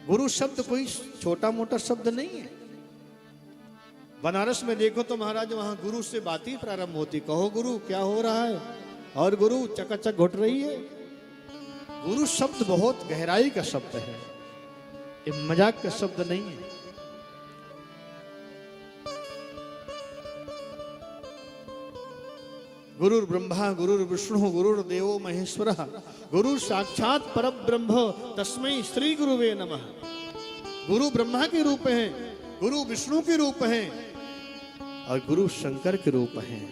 गुरु शब्द कोई छोटा मोटा शब्द नहीं है। बनारस में देखो तो महाराज वहां गुरु से बात ही प्रारंभ होती, कहो गुरु क्या हो रहा है, और गुरु चकाचक घुट रही है। गुरु शब्द बहुत गहराई का शब्द है, ये मजाक का शब्द नहीं है। गुरुर ब्रह्मा गुरुर विष्णु गुरुर देवो महेश्वरः गुरु साक्षात परब्रह्म तस्मै श्री गुरुवे नमः। गुरु ब्रह्मा के रूप हैं, गुरु विष्णु के रूप हैं और गुरु शंकर के रूप हैं,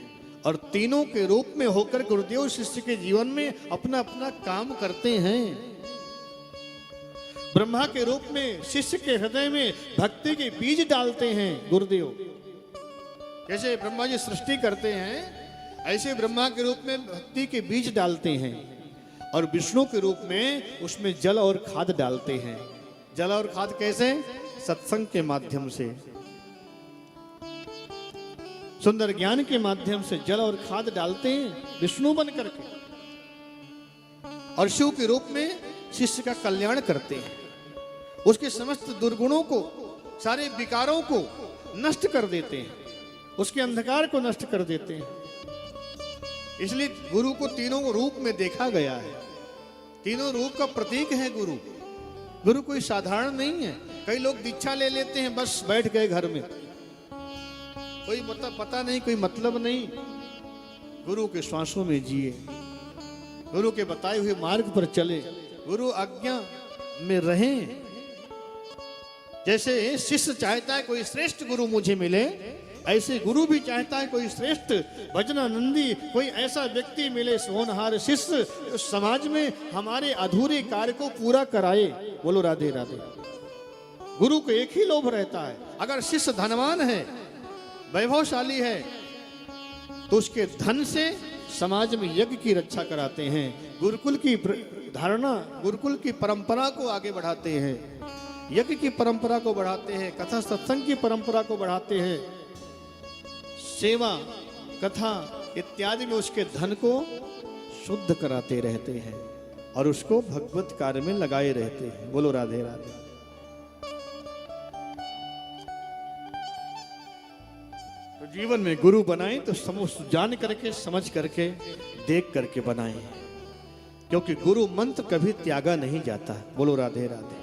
और तीनों के रूप में होकर गुरुदेव शिष्य के जीवन में अपना अपना काम करते हैं। ब्रह्मा के रूप में शिष्य के हृदय में भक्ति के बीज डालते हैं गुरुदेव। जैसे ब्रह्मा जी सृष्टि करते हैं, ऐसे ब्रह्मा के रूप में भक्ति के बीज डालते हैं, और विष्णु के रूप में उसमें जल और खाद डालते हैं। जल और खाद कैसे? सत्संग के माध्यम से, सुंदर ज्ञान के माध्यम से जल और खाद डालते हैं विष्णु बन करके, और शिव के रूप में शिष्य का कल्याण करते हैं। उसके समस्त दुर्गुणों को, सारे विकारों को नष्ट कर देते हैं, उसके अंधकार को नष्ट कर देते हैं। इसलिए गुरु को तीनों रूप में देखा गया है, तीनों रूप का प्रतीक है गुरु। गुरु कोई साधारण नहीं है। कई लोग दीक्षा ले लेते हैं, बस बैठ गए घर में, कोई पता नहीं, कोई मतलब नहीं। गुरु के श्वासों में जिए, गुरु के बताए हुए मार्ग पर चले, गुरु आज्ञा में रहें। जैसे शिष्य चाहता है कोई श्रेष्ठ गुरु मुझे मिले, ऐसे गुरु भी चाहता है कोई श्रेष्ठ भजनानंदी, कोई ऐसा व्यक्ति मिले, सोनहार शिष्य समाज में हमारे अधूरे कार्य को पूरा कराए। बोलो राधे राधे। गुरु को एक ही लोभ रहता है, अगर शिष्य धनवान है, वैभवशाली है, तो उसके धन से समाज में यज्ञ की रक्षा कराते हैं, गुरुकुल की धारणा, गुरुकुल की परंपरा को आगे बढ़ाते हैं, यज्ञ की परंपरा को बढ़ाते हैं, कथा सत्संग की परंपरा को बढ़ाते हैं, सेवा कथा इत्यादि में उसके धन को शुद्ध कराते रहते हैं और उसको भगवत कार्य में लगाए रहते हैं। बोलो राधे राधे। तो जीवन में गुरु बनाए तो जान करके, समझ करके, देख करके बनाए, क्योंकि गुरु मंत्र कभी त्यागा नहीं जाता। बोलो राधे राधे।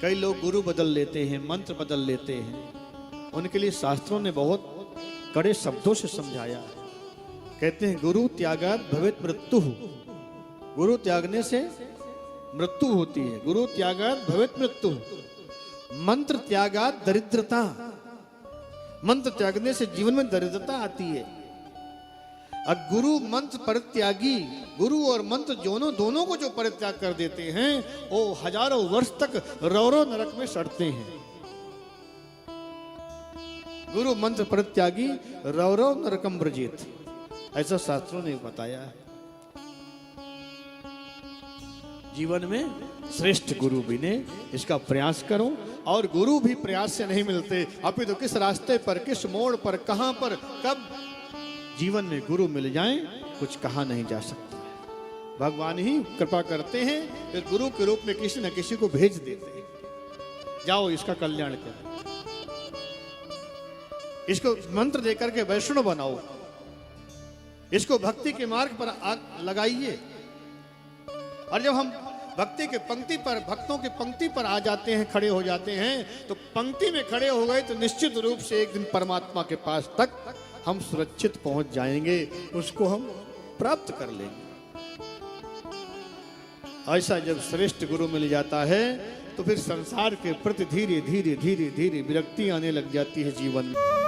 कई लोग गुरु बदल लेते हैं, मंत्र बदल लेते हैं, उनके लिए शास्त्रों ने बहुत कड़े शब्दों से समझाया है। कहते हैं गुरु त्यागात भवेत मृत्यु, गुरु त्यागने से मृत्यु होती है। गुरु त्यागात भवेत मृत्यु, मंत्र त्यागात दरिद्रता, मंत्र त्यागने से जीवन में दरिद्रता आती है। अब गुरु मंत्र परित्यागी, गुरु और मंत्र दोनों को जो परित्याग कर देते हैं, वो हजारों वर्ष तक रौरव नरक में सड़ते हैं। गुरु मंत्र परित्यागी रौरव नरकम ब्रजेत, ऐसा शास्त्रों ने बताया है। जीवन में श्रेष्ठ गुरु बिने इसका प्रयास करो, और गुरु भी प्रयास से नहीं मिलते, अभी तो किस रास्ते पर, किस मोड़ पर, कहां पर, कब जीवन में गुरु मिल जाए, कुछ कहा नहीं जा सकता। भगवान ही कृपा करते हैं, फिर गुरु के रूप में किसी न किसी को भेज देते हैं, जाओ इसका कल्याण करो, इसको मंत्र देकर के वैष्णव बनाओ, इसको भक्ति के मार्ग पर लगाइए। और जब हम भक्ति के पंक्ति पर, भक्तों की पंक्ति पर आ जाते हैं, खड़े हो जाते हैं, तो पंक्ति में खड़े हो गए तो निश्चित रूप से एक दिन परमात्मा के पास तक हम सुरक्षित पहुंच जाएंगे, उसको हम प्राप्त कर लेंगे। ऐसा जब श्रेष्ठ गुरु मिल जाता है तो फिर संसार के प्रति धीरे धीरे धीरे धीरे विरक्ति आने लग जाती है जीवन में।